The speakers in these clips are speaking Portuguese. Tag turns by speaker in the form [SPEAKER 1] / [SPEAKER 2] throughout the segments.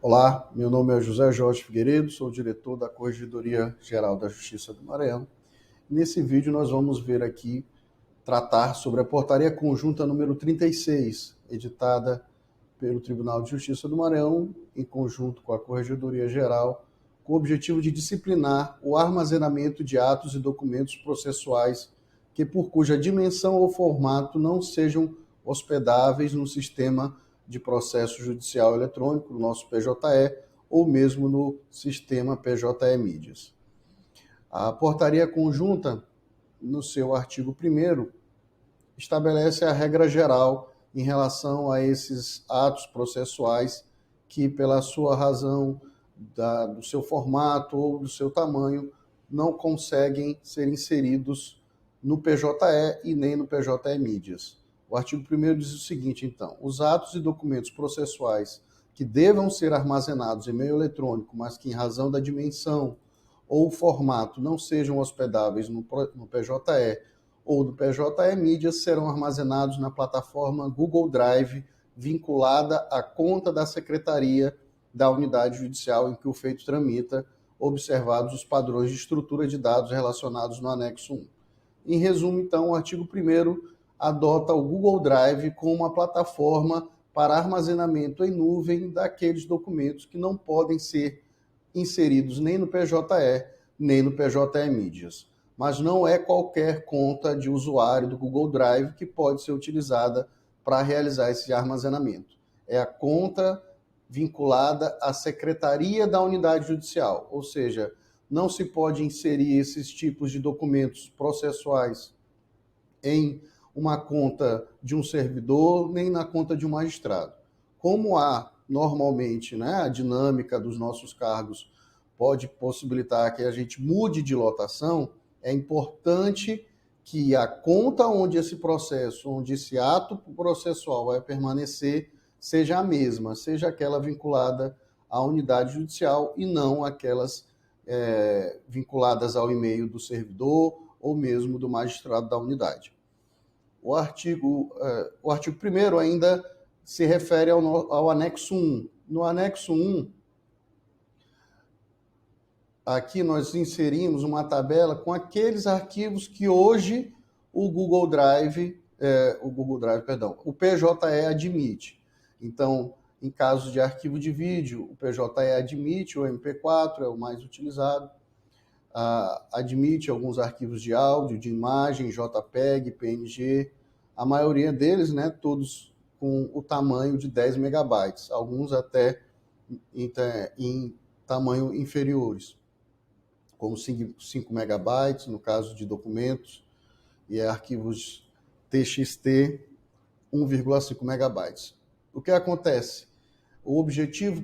[SPEAKER 1] Olá, meu nome é José Jorge Figueiredo, sou diretor da Corregedoria Geral da Justiça do Maranhão. Nesse vídeo nós vamos ver aqui, tratar sobre a Portaria Conjunta número 36, editada pelo Tribunal de Justiça do Maranhão, em conjunto com a Corregedoria Geral, com o objetivo de disciplinar o armazenamento de atos e documentos processuais que, por cuja dimensão ou formato, não sejam hospedáveis no sistema de processo judicial eletrônico, no nosso PJE, ou mesmo no sistema PJE Mídias. A Portaria Conjunta, no seu artigo 1º, estabelece a regra geral em relação a esses atos processuais que, pela sua razão, do seu formato ou do seu tamanho, não conseguem ser inseridos no PJE e nem no PJE Mídias. O artigo 1º diz o seguinte, então: os atos e documentos processuais que devam ser armazenados em meio eletrônico, mas que, em razão da dimensão ou formato, não sejam hospedáveis no PJE ou do PJE Mídias, serão armazenados na plataforma Google Drive, vinculada à conta da Secretaria da Unidade Judicial em que o feito tramita, observados os padrões de estrutura de dados relacionados no anexo 1. Em resumo, então, o artigo 1º adota o Google Drive como uma plataforma para armazenamento em nuvem daqueles documentos que não podem ser inseridos nem no PJE, nem no PJE Mídias. Mas não é qualquer conta de usuário do Google Drive que pode ser utilizada para realizar esse armazenamento. É a conta vinculada à Secretaria da Unidade Judicial, ou seja, não se pode inserir esses tipos de documentos processuais em uma conta de um servidor, nem na conta de um magistrado. Como há normalmente, a dinâmica dos nossos cargos pode possibilitar que a gente mude de lotação, é importante que a conta onde esse processo, onde esse ato processual vai permanecer, seja a mesma, seja aquela vinculada à unidade judicial e não aquelas vinculadas ao e-mail do servidor ou mesmo do magistrado da unidade. O artigo 1º ainda se refere ao anexo 1. No anexo 1, aqui nós inserimos uma tabela com aqueles arquivos que hoje o PJE admite. Então, em caso de arquivo de vídeo, o PJE admite, o MP4 é o mais utilizado, admite alguns arquivos de áudio, de imagem, JPEG, PNG, a maioria deles, todos com o tamanho de 10 megabytes, alguns até em tamanho inferiores, como 5 megabytes, no caso de documentos, e arquivos TXT, 1,5 megabytes. O que acontece? O objetivo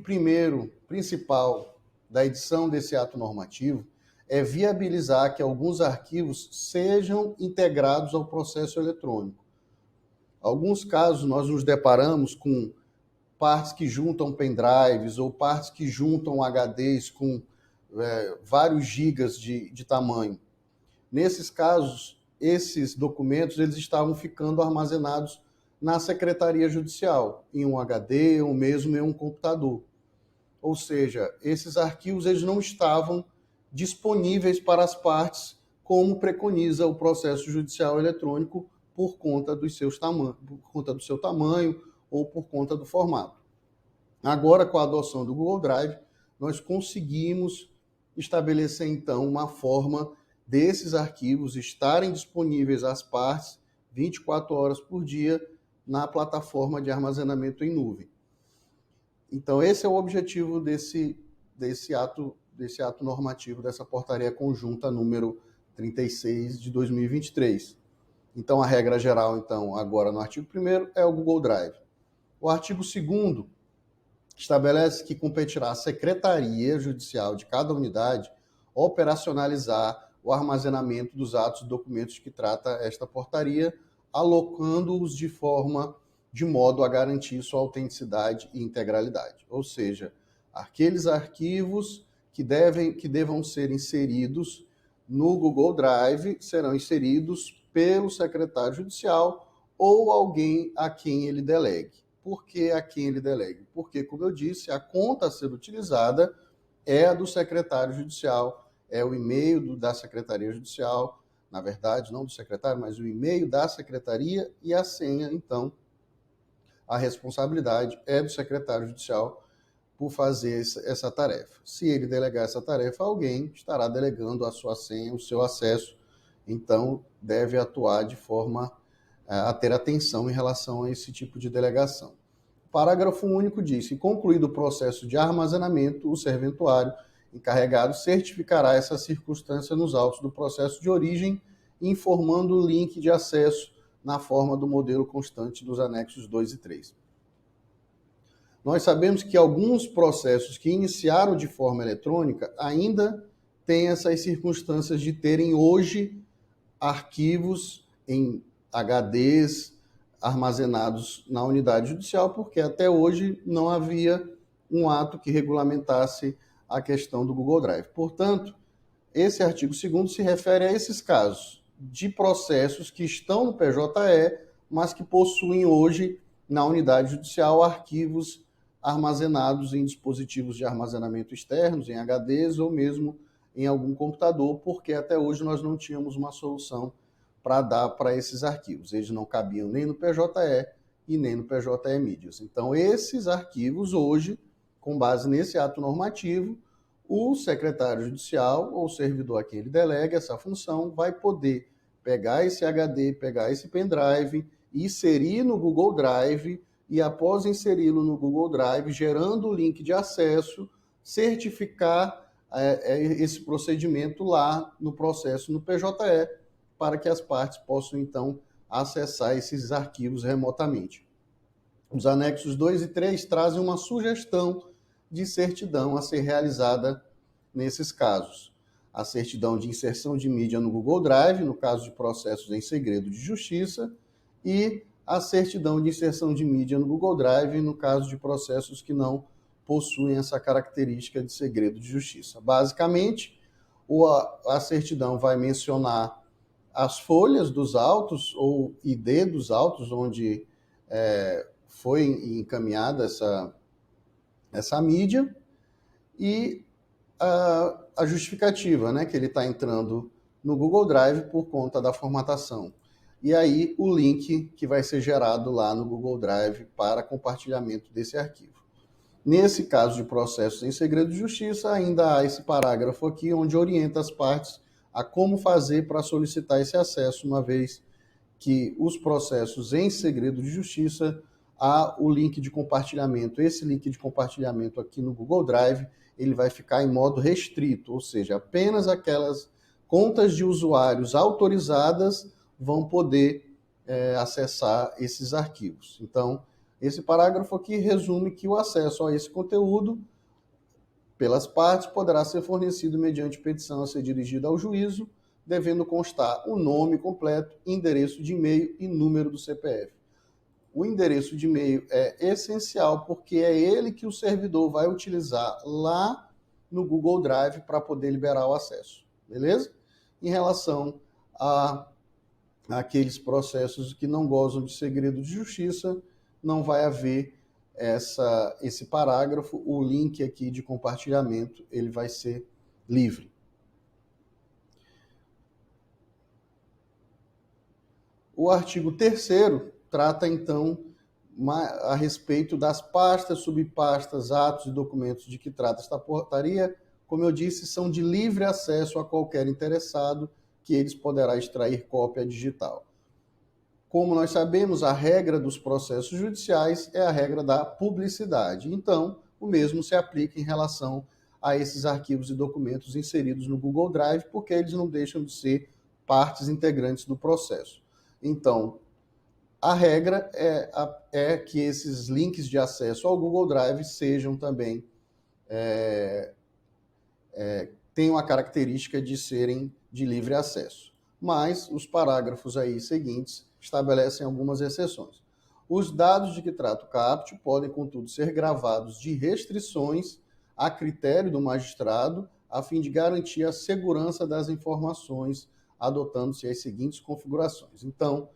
[SPEAKER 1] principal da edição desse ato normativo é viabilizar que alguns arquivos sejam integrados ao processo eletrônico. Alguns casos nós nos deparamos com partes que juntam pendrives ou partes que juntam HDs com vários gigas de tamanho. Nesses casos, esses documentos eles estavam ficando armazenados na Secretaria Judicial, em um HD ou mesmo em um computador. Ou seja, esses arquivos eles não estavam disponíveis para as partes, como preconiza o processo judicial eletrônico, por conta do seu tamanho ou por conta do formato. Agora, com a adoção do Google Drive, nós conseguimos estabelecer, então, uma forma desses arquivos estarem disponíveis às partes 24 horas por dia na plataforma de armazenamento em nuvem. Então, esse é o objetivo desse ato normativo, dessa Portaria Conjunta número 36 de 2023. Então, a regra geral, agora no artigo 1º, é o Google Drive. O artigo 2º estabelece que competirá à Secretaria Judicial de cada unidade operacionalizar o armazenamento dos atos e documentos que trata esta portaria, alocando-os de modo a garantir sua autenticidade e integralidade. Ou seja, aqueles arquivos que devam ser inseridos no Google Drive serão inseridos pelo secretário judicial ou alguém a quem ele delegue. Por que a quem ele delegue? Porque, como eu disse, a conta a ser utilizada é a do secretário judicial, é o e-mail da Secretaria Judicial, na verdade, não do secretário, mas o e-mail da secretaria e a senha, então, a responsabilidade é do secretário judicial por fazer essa tarefa. Se ele delegar essa tarefa a alguém, estará delegando a sua senha, o seu acesso, então deve atuar de forma a ter atenção em relação a esse tipo de delegação. O parágrafo único diz que, concluído o processo de armazenamento, o serventuário encarregado certificará essa circunstância nos autos do processo de origem, informando o link de acesso na forma do modelo constante dos anexos 2 e 3. Nós sabemos que alguns processos que iniciaram de forma eletrônica ainda têm essas circunstâncias de terem hoje arquivos em HDs armazenados na unidade judicial, porque até hoje não havia um ato que regulamentasse a questão do Google Drive. Portanto, esse artigo 2º se refere a esses casos de processos que estão no PJE, mas que possuem hoje na unidade judicial arquivos armazenados em dispositivos de armazenamento externos, em HDs ou mesmo em algum computador, porque até hoje nós não tínhamos uma solução para dar para esses arquivos. Eles não cabiam nem no PJE e nem no PJE Mídias. Então, esses arquivos hoje, com base nesse ato normativo, o secretário judicial ou o servidor a quem ele delega essa função vai poder pegar esse HD, pegar esse pendrive, inserir no Google Drive e, após inseri-lo no Google Drive, gerando o link de acesso, certificar esse procedimento lá no processo no PJE, para que as partes possam, então, acessar esses arquivos remotamente. Os anexos 2 e 3 trazem uma sugestão de certidão a ser realizada nesses casos. A certidão de inserção de mídia no Google Drive, no caso de processos em segredo de justiça, e a certidão de inserção de mídia no Google Drive, no caso de processos que não possuem essa característica de segredo de justiça. Basicamente, a certidão vai mencionar as folhas dos autos ou ID dos autos, onde foi encaminhada essa mídia, e a justificativa, né, que ele está entrando no Google Drive por conta da formatação. E aí o link que vai ser gerado lá no Google Drive para compartilhamento desse arquivo. Nesse caso de processos em segredo de justiça, ainda há esse parágrafo aqui onde orienta as partes a como fazer para solicitar esse acesso, uma vez que os processos em segredo de justiça há o link de compartilhamento. Esse link de compartilhamento aqui no Google Drive, ele vai ficar em modo restrito, ou seja, apenas aquelas contas de usuários autorizadas vão poder acessar esses arquivos. Então, esse parágrafo aqui resume que o acesso a esse conteúdo pelas partes poderá ser fornecido mediante petição a ser dirigida ao juízo, devendo constar o nome completo, endereço de e-mail e número do CPF. O endereço de e-mail é essencial porque é ele que o servidor vai utilizar lá no Google Drive para poder liberar o acesso, beleza? Em relação àqueles processos que não gozam de segredo de justiça, não vai haver esse parágrafo, o link aqui de compartilhamento, ele vai ser livre. O artigo 3º trata, então, a respeito das pastas, subpastas, atos e documentos de que trata esta portaria. Como eu disse, são de livre acesso a qualquer interessado, que eles poderá extrair cópia digital. Como nós sabemos, a regra dos processos judiciais é a regra da publicidade. Então, o mesmo se aplica em relação a esses arquivos e documentos inseridos no Google Drive, porque eles não deixam de ser partes integrantes do processo. Então, a regra é que esses links de acesso ao Google Drive sejam também, tenham a característica de serem de livre acesso. Mas os parágrafos aí seguintes estabelecem algumas exceções. Os dados de que trata o CAPT podem, contudo, ser gravados de restrições a critério do magistrado, a fim de garantir a segurança das informações, adotando-se as seguintes configurações. Então,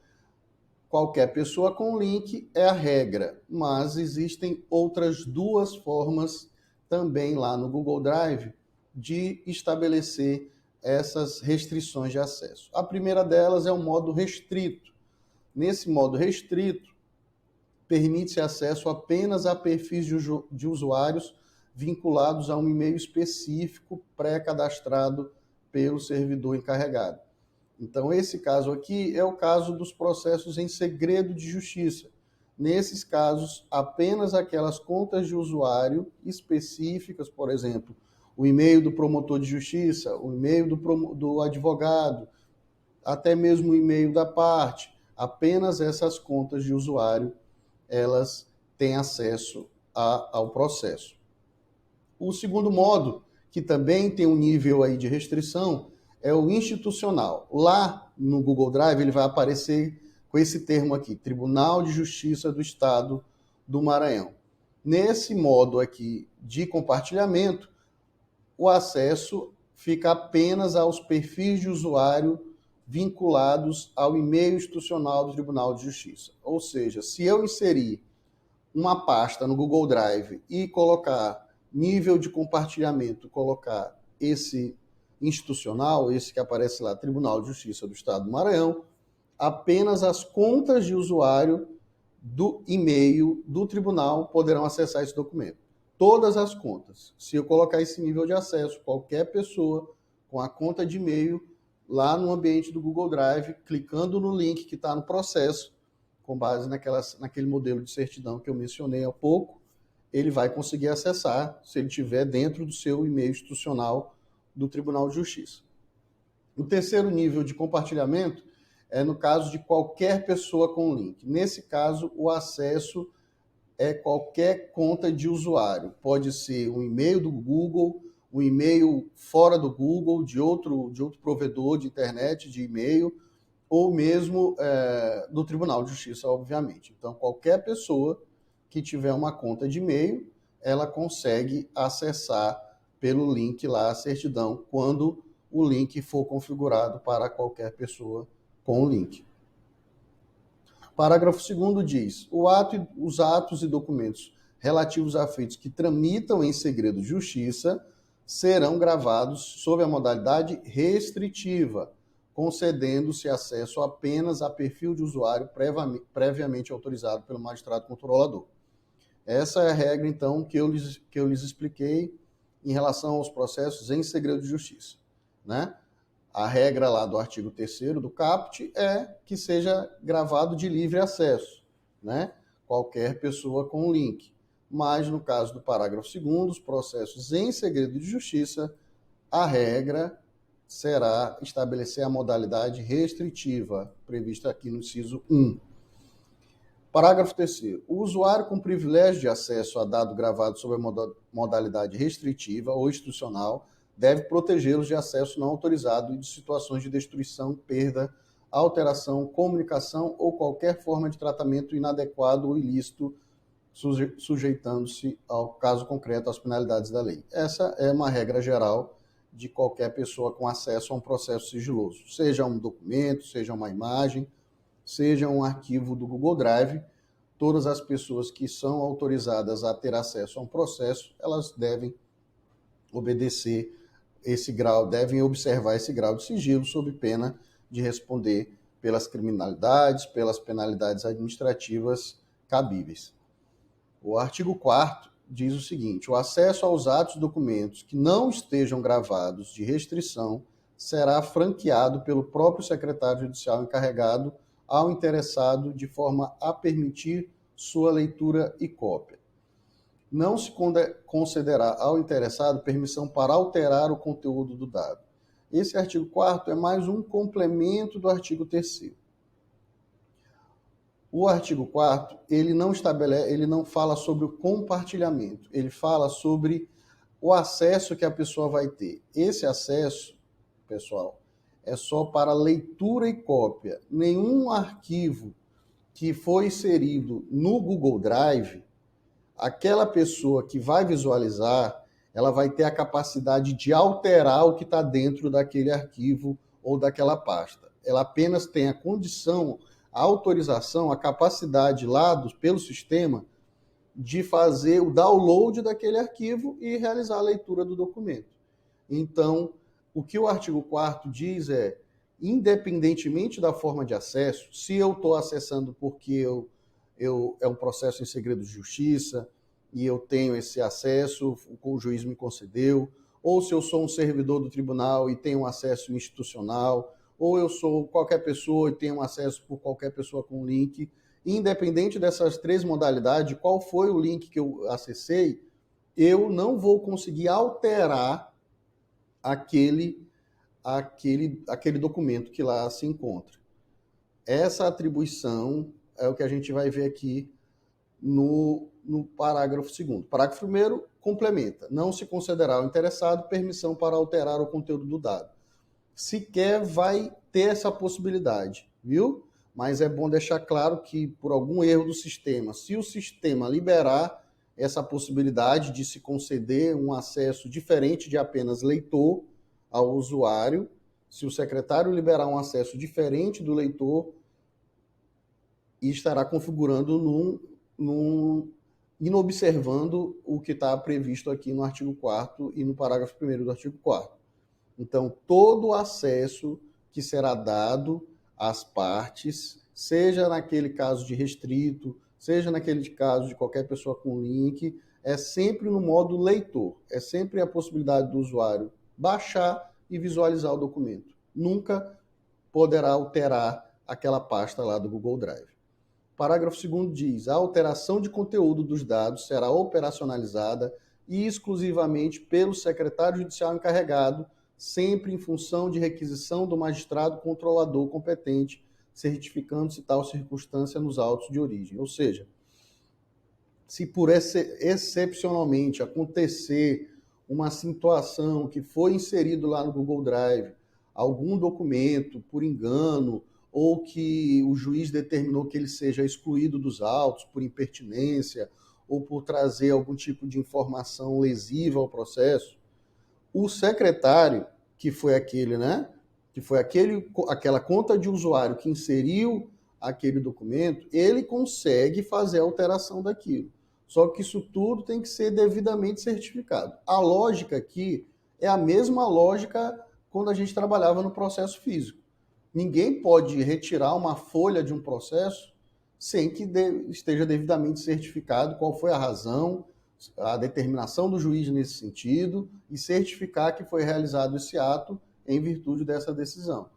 [SPEAKER 1] qualquer pessoa com link é a regra, mas existem outras duas formas também lá no Google Drive de estabelecer essas restrições de acesso. A primeira delas é o modo restrito. Nesse modo restrito, permite-se acesso apenas a perfis de usuários vinculados a um e-mail específico pré-cadastrado pelo servidor encarregado. Então, esse caso aqui é o caso dos processos em segredo de justiça. Nesses casos, apenas aquelas contas de usuário específicas, por exemplo, o e-mail do promotor de justiça, o e-mail do advogado, até mesmo o e-mail da parte, apenas essas contas de usuário, elas têm acesso ao processo. O segundo modo, que também tem um nível aí de restrição, é o institucional. Lá no Google Drive ele vai aparecer com esse termo aqui, Tribunal de Justiça do Estado do Maranhão. Nesse modo aqui de compartilhamento, o acesso fica apenas aos perfis de usuário vinculados ao e-mail institucional do Tribunal de Justiça. Ou seja, se eu inserir uma pasta no Google Drive e colocar nível de compartilhamento, colocar esse institucional, esse que aparece lá, Tribunal de Justiça do Estado do Maranhão, apenas as contas de usuário do e-mail do tribunal poderão acessar esse documento. Todas as contas. Se eu colocar esse nível de acesso, qualquer pessoa com a conta de e-mail lá no ambiente do Google Drive, clicando no link que está no processo, com base naquele modelo de certidão que eu mencionei há pouco, ele vai conseguir acessar se ele estiver dentro do seu e-mail institucional do Tribunal de Justiça. O terceiro nível de compartilhamento é no caso de qualquer pessoa com link. Nesse caso, o acesso é qualquer conta de usuário. Pode ser um e-mail do Google, um e-mail fora do Google, de outro provedor de internet, de e-mail, ou mesmo do Tribunal de Justiça, obviamente. Então, qualquer pessoa que tiver uma conta de e-mail, ela consegue acessar pelo link lá a certidão, quando o link for configurado para qualquer pessoa com o link. Parágrafo 2º diz: os atos e documentos relativos a feitos que tramitam em segredo de justiça serão gravados sob a modalidade restritiva, concedendo-se acesso apenas a perfil de usuário previamente autorizado pelo magistrado controlador. Essa é a regra, então, que eu lhes expliquei em relação aos processos em segredo de justiça, né? A regra lá do artigo 3º do CAPT é que seja gravado de livre acesso, né? Qualquer pessoa com link. Mas, no caso do parágrafo 2º, os processos em segredo de justiça, a regra será estabelecer a modalidade restritiva, prevista aqui no inciso 1. Parágrafo 3º. O usuário com privilégio de acesso a dado gravado sob a modalidade restritiva ou institucional deve protegê-los de acesso não autorizado e de situações de destruição, perda, alteração, comunicação ou qualquer forma de tratamento inadequado ou ilícito, sujeitando-se ao caso concreto às penalidades da lei. Essa é uma regra geral de qualquer pessoa com acesso a um processo sigiloso, seja um documento, seja uma imagem, seja um arquivo do Google Drive. Todas as pessoas que são autorizadas a ter acesso a um processo, elas devem obedecer esse grau, devem observar esse grau de sigilo, sob pena de responder pelas criminalidades, pelas penalidades administrativas cabíveis. O artigo 4º diz o seguinte: o acesso aos atos e documentos que não estejam gravados de restrição será franqueado pelo próprio secretário judicial encarregado ao interessado de forma a permitir sua leitura e cópia. Não se concederá ao interessado permissão para alterar o conteúdo do dado. Esse artigo 4º é mais um complemento do artigo 3º. O artigo 4º, ele não fala sobre o compartilhamento, ele fala sobre o acesso que a pessoa vai ter. Esse acesso, pessoal, é só para leitura e cópia. Nenhum arquivo que foi inserido no Google Drive, aquela pessoa que vai visualizar, ela vai ter a capacidade de alterar o que está dentro daquele arquivo ou daquela pasta. Ela apenas tem a condição, a autorização, a capacidade lá pelo sistema de fazer o download daquele arquivo e realizar a leitura do documento. Então, o que o artigo 4º diz é, independentemente da forma de acesso, se eu estou acessando porque é um processo em segredo de justiça e eu tenho esse acesso, o juiz me concedeu, ou se eu sou um servidor do tribunal e tenho um acesso institucional, ou eu sou qualquer pessoa e tenho um acesso por qualquer pessoa com link, independente dessas 3 modalidades, qual foi o link que eu acessei, eu não vou conseguir alterar aquele documento que lá se encontra. Essa atribuição é o que a gente vai ver aqui no parágrafo 2º. Parágrafo 1º complementa. Não se considerará ao interessado permissão para alterar o conteúdo do dado. Sequer vai ter essa possibilidade, viu? Mas é bom deixar claro que, por algum erro do sistema, se o sistema liberar essa possibilidade de se conceder um acesso diferente de apenas leitor ao usuário, se o secretário liberar um acesso diferente do leitor, estará configurando inobservando o que está previsto aqui no artigo 4º e no parágrafo 1º do artigo 4º. Então, todo o acesso que será dado às partes, seja naquele caso de restrito, seja naquele caso de qualquer pessoa com link, é sempre no modo leitor. É sempre a possibilidade do usuário baixar e visualizar o documento. Nunca poderá alterar aquela pasta lá do Google Drive. Parágrafo 2º diz: a alteração de conteúdo dos dados será operacionalizada exclusivamente pelo secretário judicial encarregado, sempre em função de requisição do magistrado controlador competente, certificando-se tal circunstância nos autos de origem. Ou seja, se por excepcionalmente acontecer uma situação que foi inserido lá no Google Drive, algum documento por engano, ou que o juiz determinou que ele seja excluído dos autos por impertinência, ou por trazer algum tipo de informação lesiva ao processo, o secretário, que foi aquela conta de usuário que inseriu aquele documento, ele consegue fazer a alteração daquilo. Só que isso tudo tem que ser devidamente certificado. A lógica aqui é a mesma lógica quando a gente trabalhava no processo físico. Ninguém pode retirar uma folha de um processo sem que esteja devidamente certificado qual foi a razão, a determinação do juiz nesse sentido e certificar que foi realizado esse ato em virtude dessa decisão.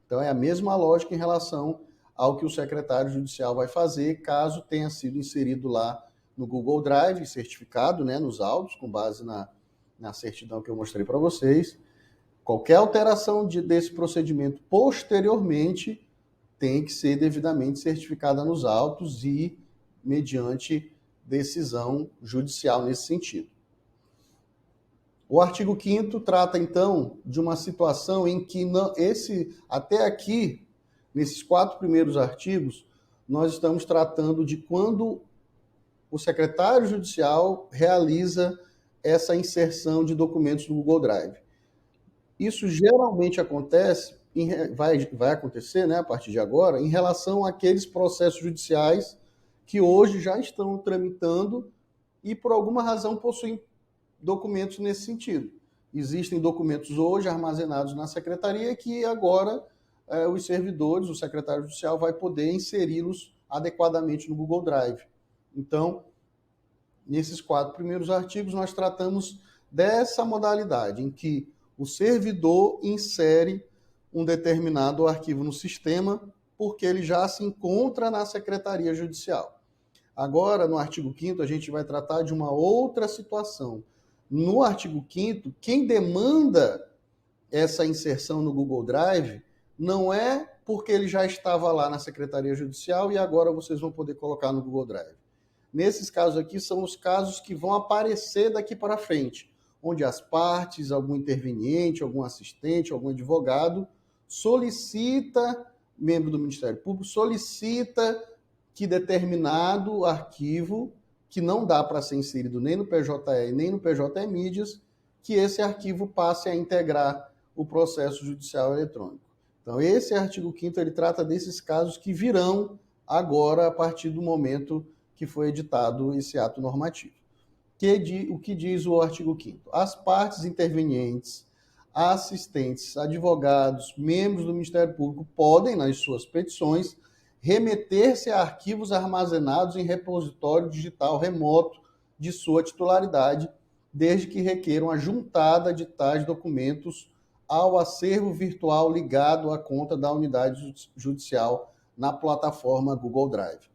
[SPEAKER 1] Então, é a mesma lógica em relação ao que o secretário judicial vai fazer caso tenha sido inserido lá no Google Drive, certificado, né, nos autos, com base na certidão que eu mostrei para vocês. Qualquer alteração desse procedimento posteriormente tem que ser devidamente certificada nos autos e mediante decisão judicial nesse sentido. O artigo 5º trata, então, de uma situação em que até aqui, nesses 4 primeiros artigos, nós estamos tratando de quando o secretário judicial realiza essa inserção de documentos no Google Drive. Isso geralmente acontece, vai acontecer, né, a partir de agora, em relação àqueles processos judiciais que hoje já estão tramitando e, por alguma razão, possuem documentos nesse sentido. Existem documentos hoje armazenados na secretaria que agora os servidores, o secretário judicial, vai poder inseri-los adequadamente no Google Drive. Então, nesses 4 primeiros artigos, nós tratamos dessa modalidade, em que o servidor insere um determinado arquivo no sistema porque ele já se encontra na Secretaria Judicial. Agora, no artigo 5º, a gente vai tratar de uma outra situação. No artigo 5º, quem demanda essa inserção no Google Drive não é porque ele já estava lá na Secretaria Judicial e agora vocês vão poder colocar no Google Drive. Nesses casos aqui são os casos que vão aparecer daqui para frente, onde as partes, algum interveniente, algum assistente, algum advogado solicita, membro do Ministério Público, solicita que determinado arquivo, que não dá para ser inserido nem no PJE nem no PJE Mídias, que esse arquivo passe a integrar o processo judicial eletrônico. Então, esse artigo 5º ele trata desses casos que virão agora a partir do momento que foi editado esse ato normativo. O que diz o artigo 5º? As partes intervenientes, assistentes, advogados, membros do Ministério Público podem, nas suas petições, remeter-se a arquivos armazenados em repositório digital remoto de sua titularidade, desde que requeram a juntada de tais documentos ao acervo virtual ligado à conta da unidade judicial na plataforma Google Drive.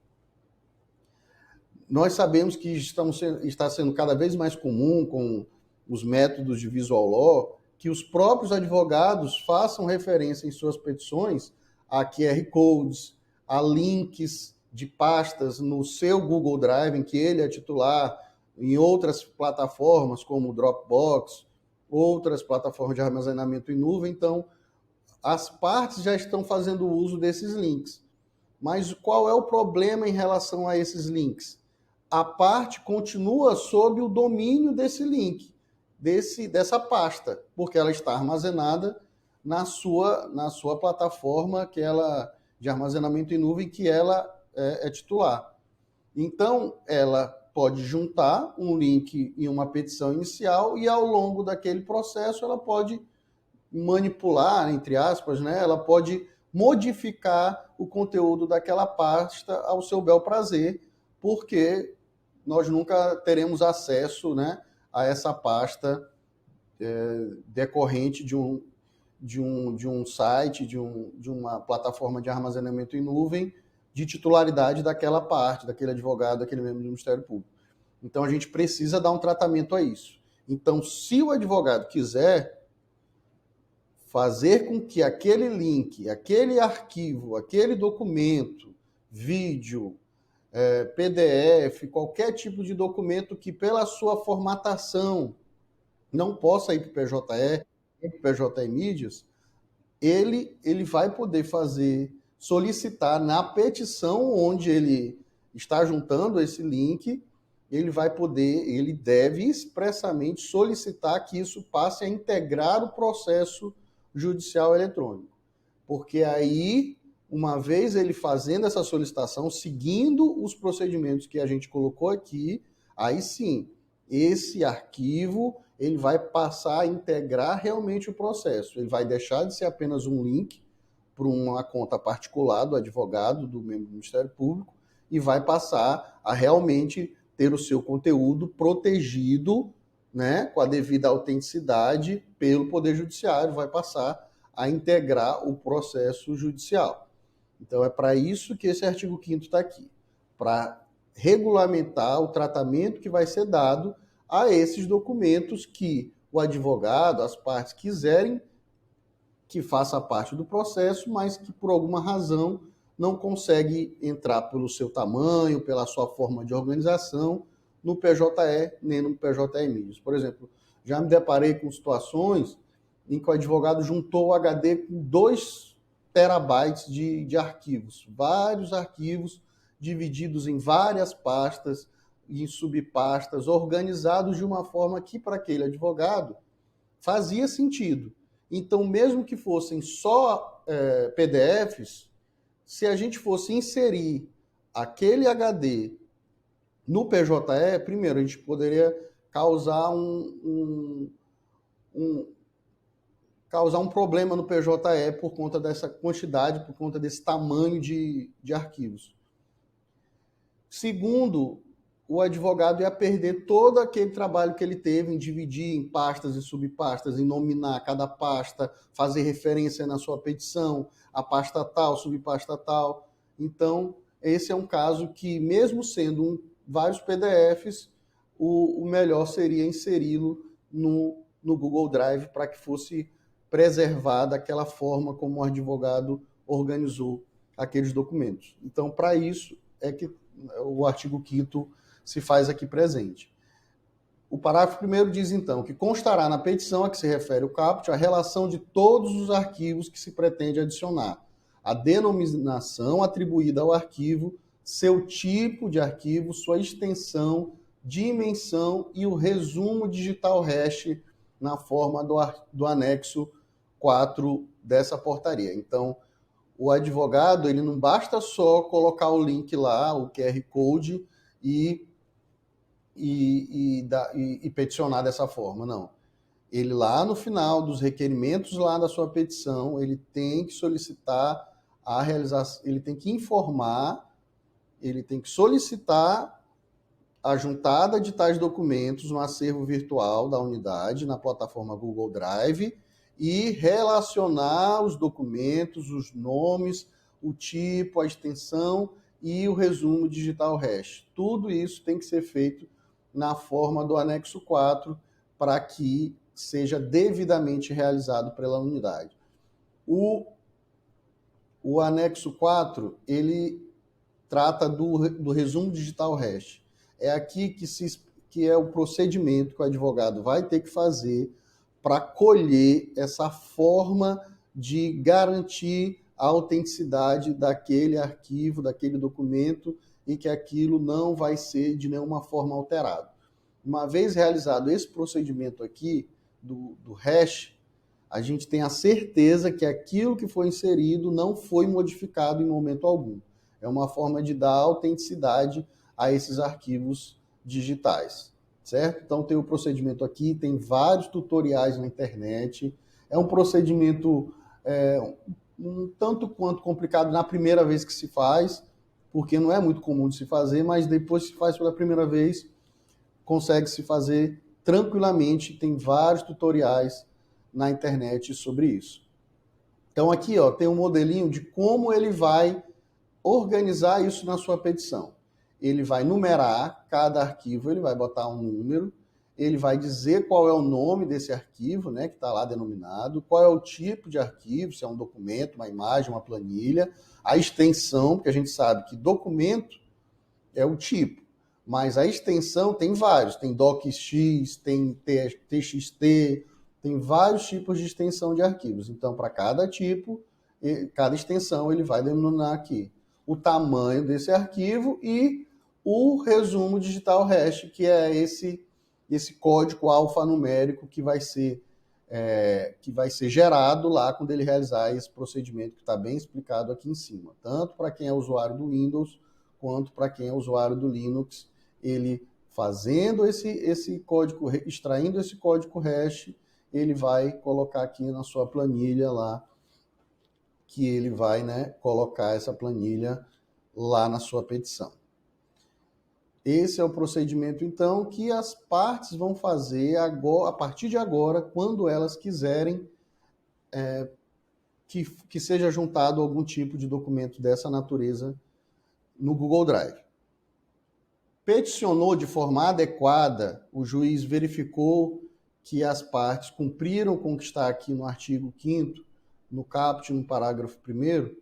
[SPEAKER 1] Nós sabemos que está sendo cada vez mais comum com os métodos de visual law que os próprios advogados façam referência em suas petições a QR Codes, a links de pastas no seu Google Drive, em que ele é titular, em outras plataformas como o Dropbox, outras plataformas de armazenamento em nuvem. Então, as partes já estão fazendo uso desses links. Mas qual é o problema em relação a esses links? A parte continua sob o domínio desse link, dessa pasta, porque ela está armazenada na sua plataforma de armazenamento em nuvem que ela é titular. Então, ela pode juntar um link em uma petição inicial e, ao longo daquele processo, ela pode manipular, entre aspas, né? Ela pode modificar o conteúdo daquela pasta ao seu bel prazer, porque nós nunca teremos acesso, né, a essa pasta decorrente de um site, de uma plataforma de armazenamento em nuvem de titularidade daquela parte, daquele advogado, daquele membro do Ministério Público. Então, a gente precisa dar um tratamento a isso. Então, se o advogado quiser fazer com que aquele link, aquele arquivo, aquele documento, vídeo, PDF, qualquer tipo de documento que, pela sua formatação, não possa ir para o PJE, para o PJE Mídias, ele vai poder solicitar na petição onde ele está juntando esse link, ele deve expressamente solicitar que isso passe a integrar o processo judicial eletrônico. Porque aí, uma vez ele fazendo essa solicitação, seguindo os procedimentos que a gente colocou aqui, aí sim, esse arquivo ele vai passar a integrar realmente o processo. Ele vai deixar de ser apenas um link para uma conta particular do advogado, do membro do Ministério Público, e vai passar a realmente ter o seu conteúdo protegido, né, com a devida autenticidade pelo Poder Judiciário, vai passar a integrar o processo judicial. Então, é para isso que esse artigo 5º está aqui, para regulamentar o tratamento que vai ser dado a esses documentos que o advogado, as partes quiserem que faça parte do processo, mas que por alguma razão não consegue entrar pelo seu tamanho, pela sua forma de organização, no PJE, nem no PJE Mídias. Por exemplo, já me deparei com situações em que o advogado juntou o HD com 2 terabytes de arquivos, vários arquivos divididos em várias pastas, em subpastas, organizados de uma forma que, para aquele advogado, fazia sentido. Então, mesmo que fossem só PDFs, se a gente fosse inserir aquele HD no PJE, primeiro, a gente poderia causar causar um problema no PJE por conta dessa quantidade, por conta desse tamanho de arquivos. Segundo, o advogado ia perder todo aquele trabalho que ele teve em dividir em pastas e subpastas, em nominar cada pasta, fazer referência na sua petição, a pasta tal, subpasta tal. Então, esse é um caso que, mesmo sendo vários PDFs, o melhor seria inseri-lo no Google Drive para que fosse preservado daquela forma como o advogado organizou aqueles documentos. Então, para isso é que o artigo 5º se faz aqui presente. O parágrafo 1º diz, então, que constará na petição a que se refere o caput a relação de todos os arquivos que se pretende adicionar, a denominação atribuída ao arquivo, seu tipo de arquivo, sua extensão, dimensão e o resumo digital hash na forma do anexo 4 dessa portaria. Então, o advogado, ele não basta só colocar o link lá, o QR Code, e peticionar dessa forma, não. Ele lá no final dos requerimentos lá da sua petição, ele tem que solicitar a realização, ele tem que informar, ele tem que solicitar a juntada de tais documentos no acervo virtual da unidade, na plataforma Google Drive, e relacionar os documentos, os nomes, o tipo, a extensão e o resumo digital hash. Tudo isso tem que ser feito na forma do anexo 4 para que seja devidamente realizado pela unidade. O anexo 4, ele trata do resumo digital hash. É aqui que é o procedimento que o advogado vai ter que fazer para colher essa forma de garantir a autenticidade daquele arquivo, daquele documento, e que aquilo não vai ser de nenhuma forma alterado. Uma vez realizado esse procedimento aqui, do hash, a gente tem a certeza que aquilo que foi inserido não foi modificado em momento algum. É uma forma de dar autenticidade a esses arquivos digitais, certo? Então tem o procedimento aqui, tem vários tutoriais na internet. É um procedimento um tanto quanto complicado na primeira vez que se faz, porque não é muito comum de se fazer, mas depois que se faz pela primeira vez, consegue se fazer tranquilamente. Tem vários tutoriais na internet sobre isso. Então aqui, ó, tem um modelinho de como ele vai organizar isso na sua petição. Ele vai numerar cada arquivo, ele vai botar um número, ele vai dizer qual é o nome desse arquivo, né, que está lá denominado, qual é o tipo de arquivo, se é um documento, uma imagem, uma planilha, a extensão, porque a gente sabe que documento é o tipo, mas a extensão tem vários, tem docx, tem txt, tem vários tipos de extensão de arquivos. Então, para cada tipo, cada extensão, ele vai denominar aqui o tamanho desse arquivo e o resumo digital hash, que é esse código alfanumérico que vai ser gerado lá quando ele realizar esse procedimento que está bem explicado aqui em cima. Tanto para quem é usuário do Windows, quanto para quem é usuário do Linux, ele fazendo esse código, extraindo esse código hash, ele vai colocar aqui na sua planilha lá, que ele vai, né, colocar essa planilha lá na sua petição. Esse é o procedimento, então, que as partes vão fazer agora, a partir de agora, quando elas quiserem que seja juntado algum tipo de documento dessa natureza no Google Drive. Peticionou de forma adequada, o juiz verificou que as partes cumpriram com o que está aqui no artigo 5º, no caput, no parágrafo 1º,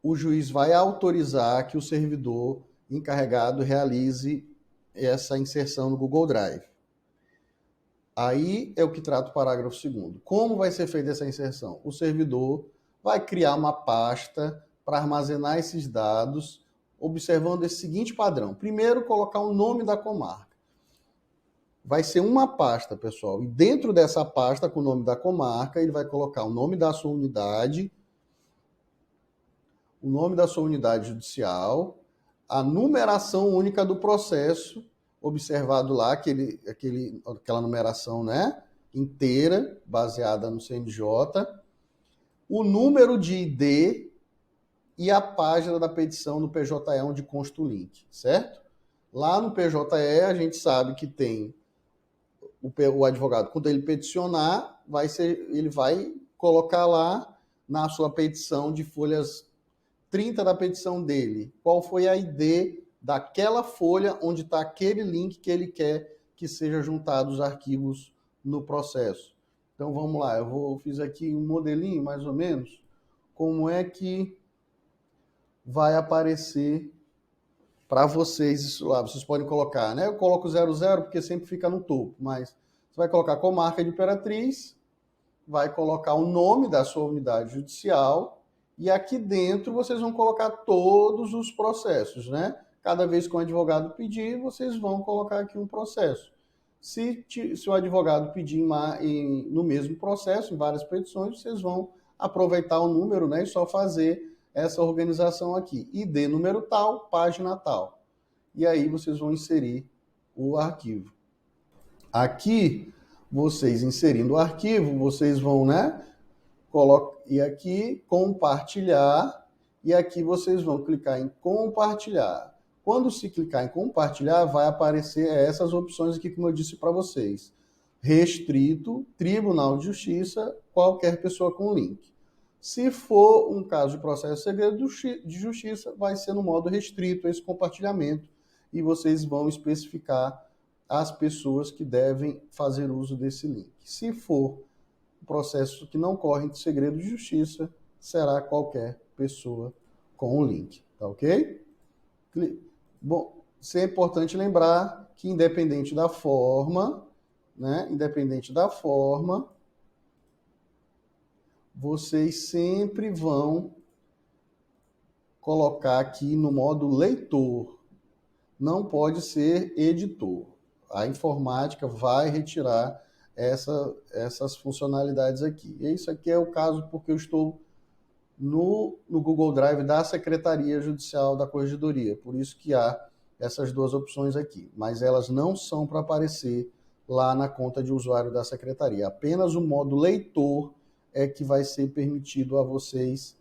[SPEAKER 1] o juiz vai autorizar que o servidor encarregado realize essa inserção no Google Drive. Aí é o que trata o parágrafo 2º. Como vai ser feita essa inserção? O servidor vai criar uma pasta para armazenar esses dados, observando esse seguinte padrão. Primeiro, colocar o nome da comarca. Vai ser uma pasta, pessoal, e dentro dessa pasta, com o nome da comarca, ele vai colocar o nome da sua unidade, o nome da sua unidade judicial, a numeração única do processo, observado lá, aquela numeração, né, inteira, baseada no CNJ, o número de ID e a página da petição no PJE onde consta o link, certo? Lá no PJE, a gente sabe que tem o advogado, quando ele peticionar, ele vai colocar lá na sua petição de folhas 30 da petição dele, qual foi a ID daquela folha onde está aquele link que ele quer que seja juntado os arquivos no processo. Então vamos lá, eu fiz aqui um modelinho, mais ou menos, como é que vai aparecer para vocês isso lá. Vocês podem colocar, né? Eu coloco 00 porque sempre fica no topo, mas você vai colocar comarca de Imperatriz, vai colocar o nome da sua unidade judicial e aqui dentro vocês vão colocar todos os processos, né? Cada vez que um advogado pedir, vocês vão colocar aqui um processo. Se o advogado pedir no mesmo processo, em várias petições, vocês vão aproveitar o número, né, e só fazer essa organização aqui. ID número tal, página tal. E aí vocês vão inserir o arquivo. Aqui, vocês inserindo o arquivo, vocês vão, né, e aqui compartilhar, e aqui vocês vão clicar em compartilhar. Quando se clicar em compartilhar, vai aparecer essas opções aqui, como eu disse para vocês. Restrito, Tribunal de Justiça, qualquer pessoa com link. Se for um caso de processo segredo de justiça, vai ser no modo restrito esse compartilhamento, e vocês vão especificar as pessoas que devem fazer uso desse link. Se for um processo que não corre de segredo de justiça, será qualquer pessoa com o link, tá ok? Bom, isso é importante lembrar que independente da forma, né, vocês sempre vão colocar aqui no modo leitor. Não pode ser editor. A informática vai retirar essas funcionalidades aqui. E isso aqui é o caso porque eu estou no Google Drive da Secretaria Judicial da Corregedoria. Por isso que há essas duas opções aqui. Mas elas não são para aparecer lá na conta de usuário da Secretaria. Apenas o modo leitor é que vai ser permitido a vocês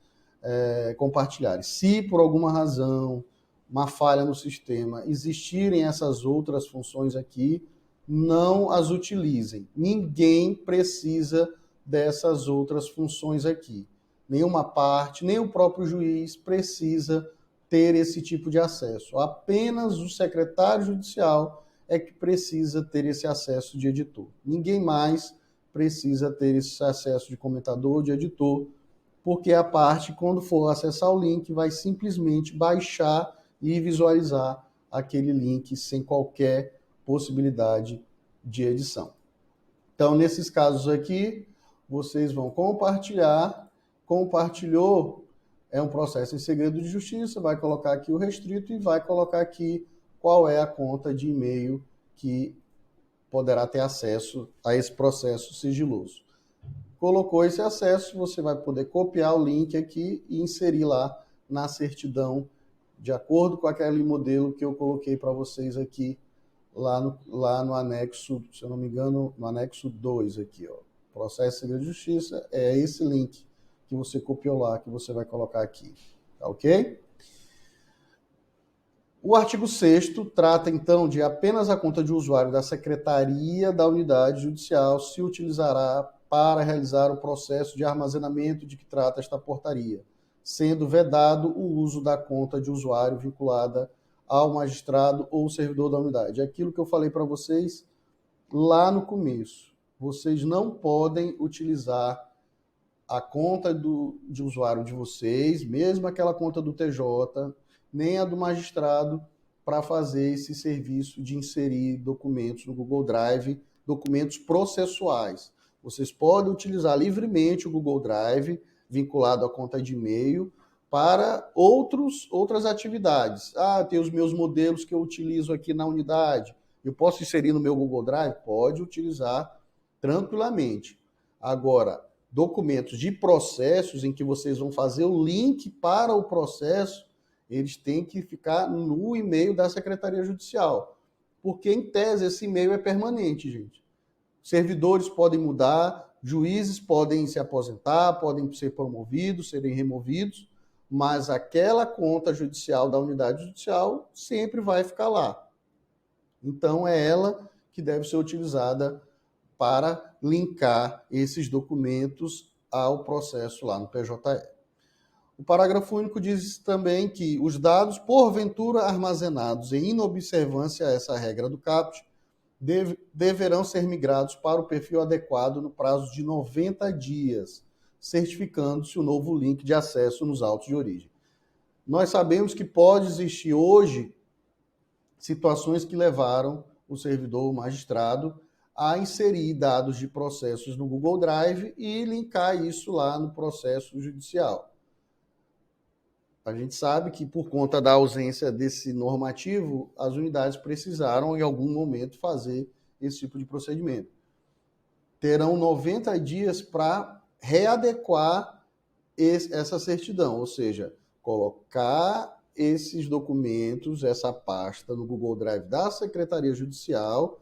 [SPEAKER 1] compartilharem. Se por alguma razão, uma falha no sistema, existirem essas outras funções aqui, não as utilizem. Ninguém precisa dessas outras funções aqui. Nenhuma parte, nem o próprio juiz precisa ter esse tipo de acesso. Apenas o secretário judicial é que precisa ter esse acesso de editor. Ninguém mais precisa ter esse acesso de comentador, de editor, porque a parte, quando for acessar o link, vai simplesmente baixar e visualizar aquele link sem qualquer possibilidade de edição. Então, nesses casos aqui, vocês vão compartilhar. Compartilhou, é um processo em segredo de justiça, vai colocar aqui o restrito e vai colocar aqui qual é a conta de e-mail que poderá ter acesso a esse processo sigiloso. Colocou esse acesso, você vai poder copiar o link aqui e inserir lá na certidão, de acordo com aquele modelo que eu coloquei para vocês aqui, lá no anexo, se eu não me engano, no anexo 2 aqui, ó. Processo de segredo de justiça, é esse link que você copiou lá, que você vai colocar aqui, tá ok? O artigo 6º trata, então, de apenas a conta de usuário da Secretaria da Unidade Judicial se utilizará para realizar o processo de armazenamento de que trata esta portaria, sendo vedado o uso da conta de usuário vinculada ao magistrado ou servidor da unidade. Aquilo que eu falei para vocês lá no começo. Vocês não podem utilizar a conta de usuário de vocês, mesmo aquela conta do TJ, nem a do magistrado, para fazer esse serviço de inserir documentos no Google Drive, documentos processuais. Vocês podem utilizar livremente o Google Drive, vinculado à conta de e-mail, para outras atividades. Tem os meus modelos que eu utilizo aqui na unidade. Eu posso inserir no meu Google Drive? Pode utilizar tranquilamente. Agora, documentos de processos em que vocês vão fazer o link para o processo, eles têm que ficar no e-mail da Secretaria Judicial. Porque, em tese, esse e-mail é permanente, gente. Servidores podem mudar, juízes podem se aposentar, podem ser promovidos, serem removidos, mas aquela conta judicial da unidade judicial sempre vai ficar lá. Então, é ela que deve ser utilizada para linkar esses documentos ao processo lá no PJE. O parágrafo único diz também que os dados, porventura armazenados em inobservância a essa regra do CAPT, deverão ser migrados para o perfil adequado no prazo de 90 dias, certificando-se o novo link de acesso nos autos de origem. Nós sabemos que pode existir hoje situações que levaram o servidor, o magistrado, a inserir dados de processos no Google Drive e linkar isso lá no processo judicial. A gente sabe que, por conta da ausência desse normativo, as unidades precisaram, em algum momento, fazer esse tipo de procedimento. Terão 90 dias para readequar essa certidão, ou seja, colocar esses documentos, essa pasta no Google Drive da Secretaria Judicial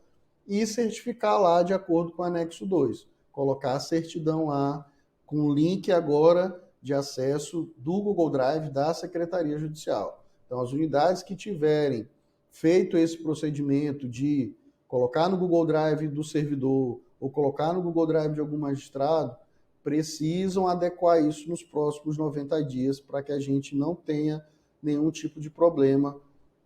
[SPEAKER 1] e certificar lá de acordo com o anexo 2. Colocar a certidão lá com o link agora de acesso do Google Drive da Secretaria Judicial. Então, as unidades que tiverem feito esse procedimento de colocar no Google Drive do servidor ou colocar no Google Drive de algum magistrado, precisam adequar isso nos próximos 90 dias para que a gente não tenha nenhum tipo de problema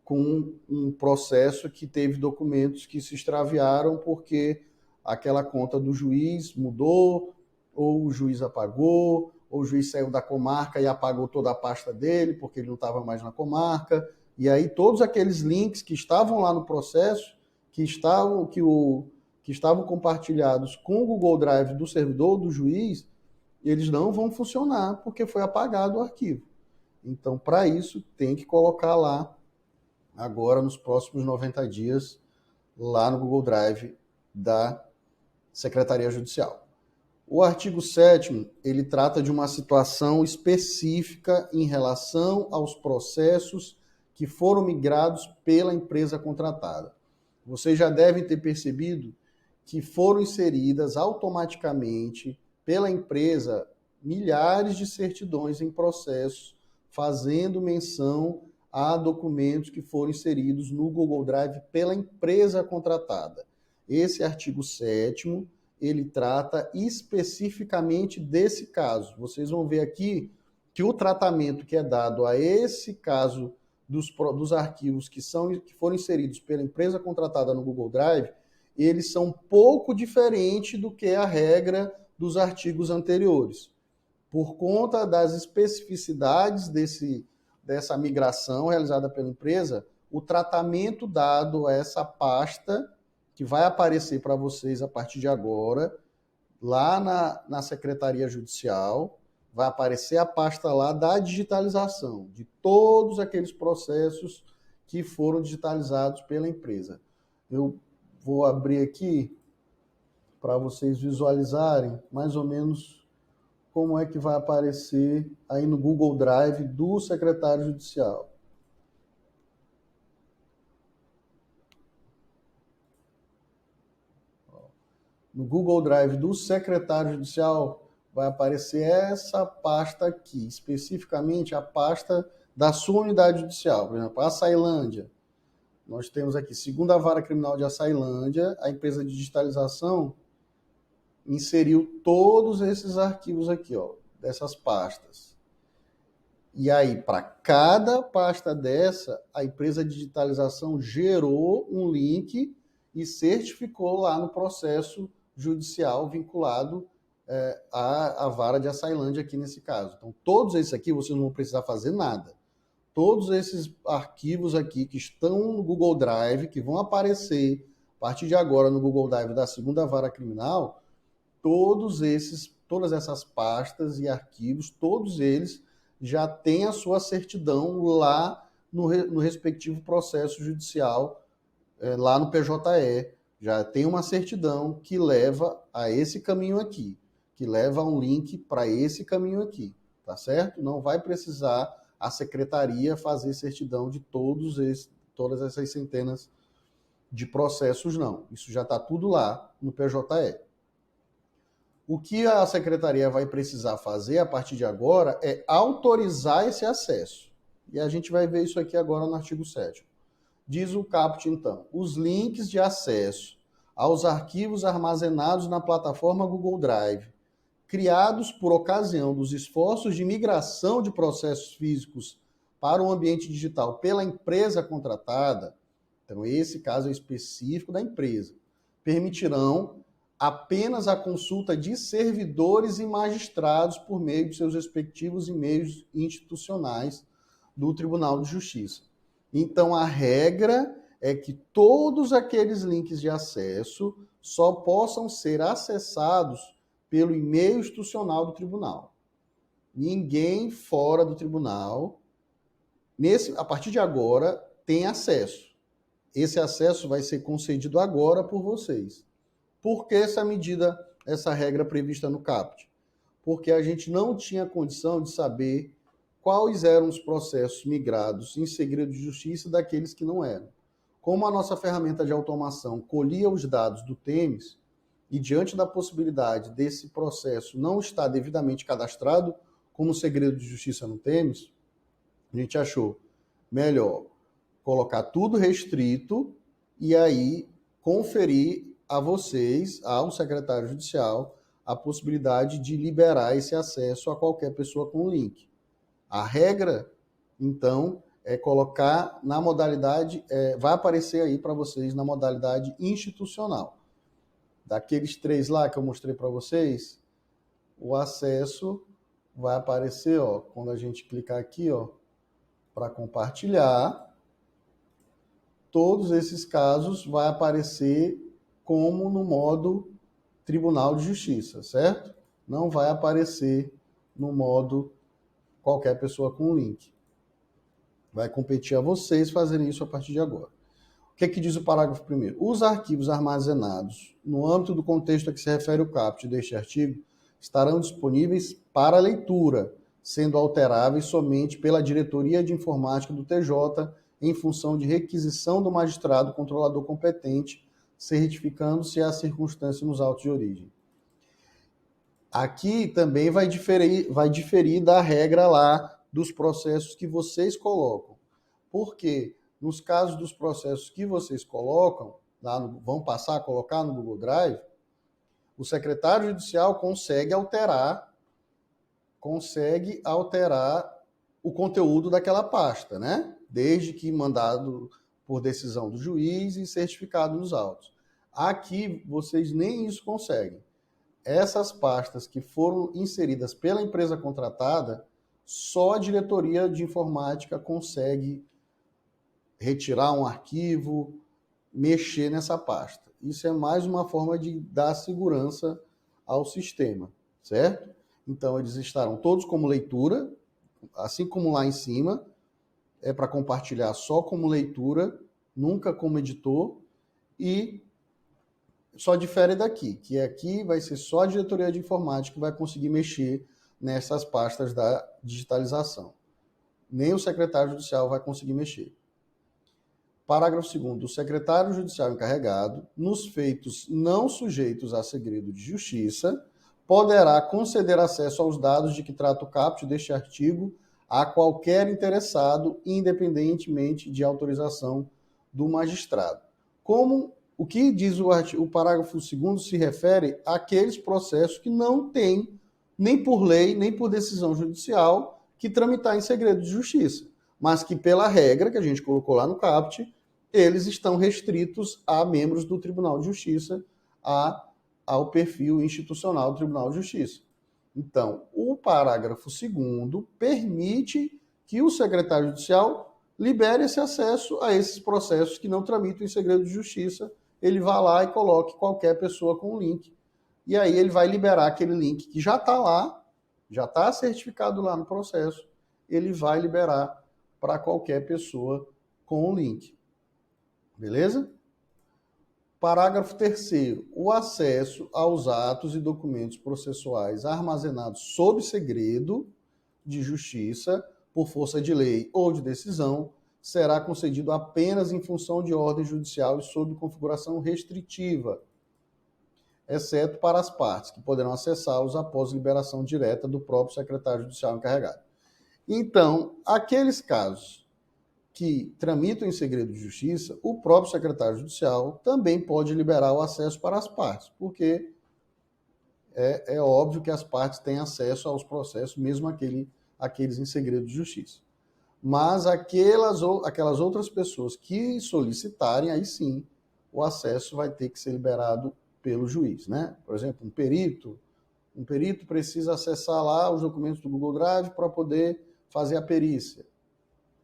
[SPEAKER 1] com um processo que teve documentos que se extraviaram porque aquela conta do juiz mudou, ou o juiz apagou, ou o juiz saiu da comarca e apagou toda a pasta dele porque ele não estava mais na comarca. E aí todos aqueles links que estavam lá no processo, que estavam compartilhados com o Google Drive do servidor do juiz, eles não vão funcionar porque foi apagado o arquivo. Então, para isso, tem que colocar lá, agora nos próximos 90 dias, lá no Google Drive da Secretaria Judicial. O artigo 7º, ele trata de uma situação específica em relação aos processos que foram migrados pela empresa contratada. Vocês já devem ter percebido que foram inseridas automaticamente pela empresa milhares de certidões em processos, fazendo menção a documentos que foram inseridos no Google Drive pela empresa contratada. Esse artigo 7º, ele trata especificamente desse caso. Vocês vão ver aqui que o tratamento que é dado a esse caso dos arquivos que foram inseridos pela empresa contratada no Google Drive, eles são um pouco diferentes do que a regra dos artigos anteriores. Por conta das especificidades dessa migração realizada pela empresa, o tratamento dado a essa pasta, que vai aparecer para vocês a partir de agora, lá na Secretaria Judicial, vai aparecer a pasta lá da digitalização de todos aqueles processos que foram digitalizados pela empresa. Eu vou abrir aqui para vocês visualizarem mais ou menos como é que vai aparecer aí no Google Drive do secretário judicial. No Google Drive do secretário judicial vai aparecer essa pasta aqui, especificamente a pasta da sua unidade judicial. Por exemplo, a Açailândia. Nós temos aqui, segunda vara criminal de Açailândia, a empresa de digitalização inseriu todos esses arquivos aqui, ó, dessas pastas. E aí, para cada pasta dessa, a empresa de digitalização gerou um link e certificou lá no processo judicial vinculado à vara de Açailândia aqui nesse caso. Então, todos esses aqui vocês não vão precisar fazer nada. Todos esses arquivos aqui que estão no Google Drive, que vão aparecer a partir de agora no Google Drive da segunda vara criminal, todas essas pastas e arquivos, todos eles já têm a sua certidão lá no respectivo processo judicial, lá no PJE. Já tem uma certidão que leva a esse caminho aqui, que leva um link para esse caminho aqui, tá certo? Não vai precisar a secretaria fazer certidão de todas essas centenas de processos, não. Isso já está tudo lá no PJE. O que a secretaria vai precisar fazer a partir de agora é autorizar esse acesso. E a gente vai ver isso aqui agora no artigo 7º. Diz o caput, então, os links de acesso aos arquivos armazenados na plataforma Google Drive, criados por ocasião dos esforços de migração de processos físicos para o ambiente digital pela empresa contratada, então esse caso é específico da empresa, permitirão apenas a consulta de servidores e magistrados por meio de seus respectivos e-mails institucionais do Tribunal de Justiça. Então, a regra é que todos aqueles links de acesso só possam ser acessados pelo e-mail institucional do tribunal. Ninguém fora do tribunal, a partir de agora, tem acesso. esse acesso vai ser concedido agora por vocês. Por que essa regra prevista no CAPT? Porque a gente não tinha condição de saber quais eram os processos migrados em segredo de justiça daqueles que não eram. Como a nossa ferramenta de automação colhia os dados do Temis, e diante da possibilidade desse processo não estar devidamente cadastrado como segredo de justiça no Temis, a gente achou melhor colocar tudo restrito e aí conferir a vocês, ao secretário judicial, a possibilidade de liberar esse acesso a qualquer pessoa com link. A regra, então, é colocar na modalidade, vai aparecer aí para vocês na modalidade institucional. Daqueles 3 lá que eu mostrei para vocês, o acesso vai aparecer, ó, quando a gente clicar aqui, ó, para compartilhar, todos esses casos vai aparecer como no modo Tribunal de Justiça, certo? Não vai aparecer no modo qualquer pessoa com link. Vai competir a vocês fazerem isso a partir de agora. O que é que diz o parágrafo 1º? Os arquivos armazenados no âmbito do contexto a que se refere o caput deste artigo estarão disponíveis para leitura, sendo alteráveis somente pela Diretoria de Informática do TJ em função de requisição do magistrado controlador competente, certificando-se a circunstância nos autos de origem. Aqui também vai diferir da regra lá dos processos que vocês colocam. Por quê? Nos casos dos processos que vocês colocam, vão passar a colocar no Google Drive, o secretário judicial consegue alterar o conteúdo daquela pasta, né? Desde que mandado por decisão do juiz e certificado nos autos. Aqui, vocês nem isso conseguem. Essas pastas que foram inseridas pela empresa contratada, só a diretoria de informática consegue retirar um arquivo, mexer nessa pasta. Isso é mais uma forma de dar segurança ao sistema, certo? Então, eles estarão todos como leitura, assim como lá em cima, é para compartilhar só como leitura, nunca como editor, e só difere daqui, que aqui vai ser só a diretoria de informática que vai conseguir mexer nessas pastas da digitalização. Nem o secretário judicial vai conseguir mexer. Parágrafo 2º. O secretário judicial encarregado, nos feitos não sujeitos a segredo de justiça, poderá conceder acesso aos dados de que trata o caput deste artigo a qualquer interessado, independentemente de autorização do magistrado. Como o que diz o parágrafo 2º se refere àqueles processos que não têm, nem por lei, nem por decisão judicial, que tramitar em segredo de justiça, mas que pela regra que a gente colocou lá no caput, eles estão restritos a membros do Tribunal de Justiça, ao perfil institucional do Tribunal de Justiça. Então, o parágrafo 2º permite que o secretário judicial libere esse acesso a esses processos que não tramitam em segredo de justiça. Ele vai lá e coloque qualquer pessoa com o link. E aí ele vai liberar aquele link que já está lá, já está certificado lá no processo, ele vai liberar para qualquer pessoa com o link. Beleza? Parágrafo 3º. O acesso aos atos e documentos processuais armazenados sob segredo de justiça, por força de lei ou de decisão, será concedido apenas em função de ordem judicial e sob configuração restritiva, exceto para as partes, que poderão acessá-los após liberação direta do próprio secretário judicial encarregado. Então, aqueles casos que tramitam em segredo de justiça, o próprio secretário judicial também pode liberar o acesso para as partes, porque é óbvio que as partes têm acesso aos processos, mesmo aqueles em segredo de justiça. Mas aquelas outras pessoas que solicitarem, aí sim, o acesso vai ter que ser liberado pelo juiz, né? Por exemplo, um perito precisa acessar lá os documentos do Google Drive para poder fazer a perícia.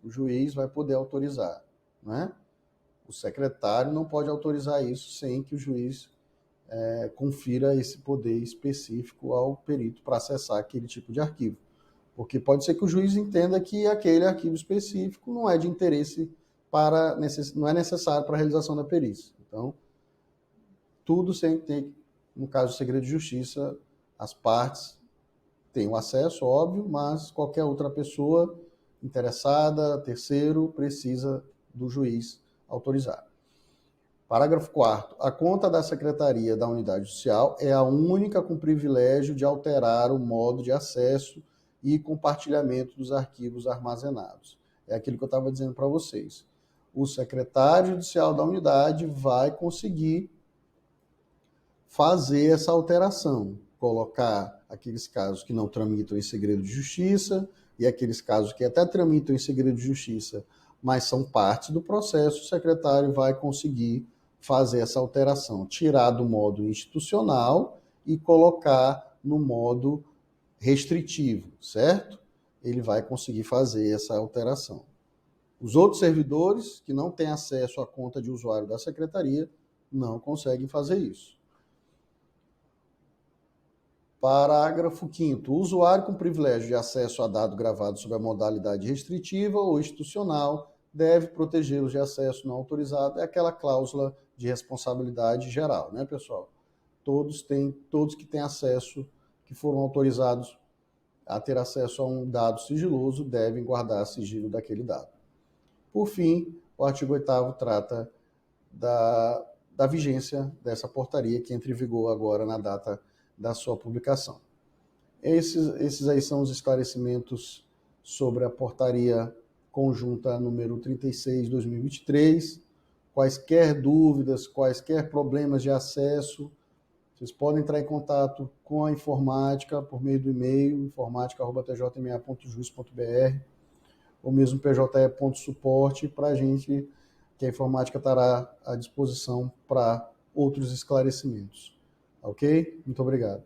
[SPEAKER 1] O juiz vai poder autorizar, né? O secretário não pode autorizar isso sem que o juiz confira esse poder específico ao perito para acessar aquele tipo de arquivo. Porque pode ser que o juiz entenda que aquele arquivo específico não é de interesse não é necessário para a realização da perícia. Então, tudo sempre tem, no caso do segredo de justiça, as partes têm o acesso, óbvio, mas qualquer outra pessoa interessada, terceiro, precisa do juiz autorizar. Parágrafo 4º. A conta da Secretaria da Unidade Judicial é a única com privilégio de alterar o modo de acesso e compartilhamento dos arquivos armazenados. É aquilo que eu estava dizendo para vocês. O secretário judicial da unidade vai conseguir fazer essa alteração, colocar aqueles casos que não tramitam em segredo de justiça e aqueles casos que até tramitam em segredo de justiça, mas são partes do processo, o secretário vai conseguir fazer essa alteração, tirar do modo institucional e colocar no modo restritivo, certo? Ele vai conseguir fazer essa alteração. Os outros servidores que não têm acesso à conta de usuário da secretaria não conseguem fazer isso. Parágrafo 5º. O usuário com privilégio de acesso a dado gravado sob a modalidade restritiva ou institucional deve protegê-los de acesso não autorizado. É aquela cláusula de responsabilidade geral, né, pessoal? Todos que têm acesso, que foram autorizados a ter acesso a um dado sigiloso, devem guardar sigilo daquele dado. Por fim, o artigo 8º trata da vigência dessa portaria, que entra em vigor agora na data da sua publicação. Esses aí são os esclarecimentos sobre a portaria conjunta número 36/2023. Quaisquer dúvidas, quaisquer problemas de acesso, vocês podem entrar em contato com a informática por meio do e-mail informática@tjma.jus.br ou mesmo pje.suporte para a gente, que a informática estará à disposição para outros esclarecimentos. Ok? Muito obrigado.